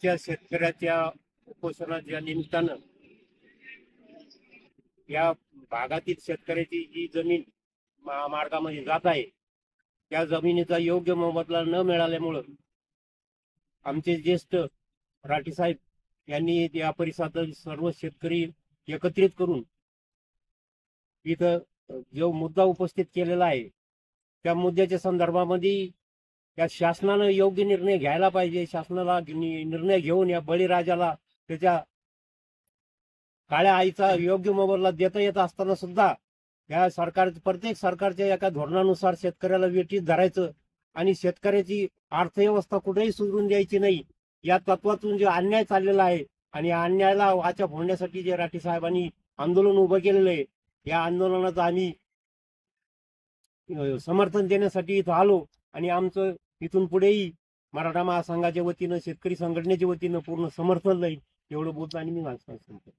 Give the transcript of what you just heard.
आजच्या शेतकऱ्याच्या उपोषणाच्या निमित्तानं या भागातील शेतकऱ्याची जी जमीन महामार्गामध्ये जात आहे त्या जमिनीचा योग्य मोबदला न मिळाल्यामुळं आमचे ज्येष्ठ राठीसाहेब यांनी या परिसरातील सर्व शेतकरी एकत्रित करून इथं जो मुद्दा उपस्थित केलेला आहे त्या मुद्द्याच्या संदर्भामध्ये या शासनानं योग्य निर्णय घ्यायला पाहिजे। शासनाला निर्णय घेऊन या बळीराजाला त्याच्या काळ्या आईचा योग्य मोबदला देता येत असताना सुद्धा या प्रत्येक सरकारच्या एका धोरणानुसार शेतकऱ्याला वेठीत धरायचं आणि शेतकऱ्याची अर्थव्यवस्था कुठेही सुधरून द्यायची नाही या तत्वातून जो अन्याय चाललेला आहे आणि या अन्यायाला वाचा फोडण्यासाठी जे राठी साहेबांनी आंदोलन उभं केलेलं आहे या आंदोलनाचं आम्ही समर्थन देण्यासाठी इथं आलो आणि आमचं इथून पुढेही मराठा महासंघाच्या वतीनं शेतकरी संघटनेच्या वतीनं पूर्ण समर्थन राहील एवढं बोलतो आणि मी माझं सांगतो।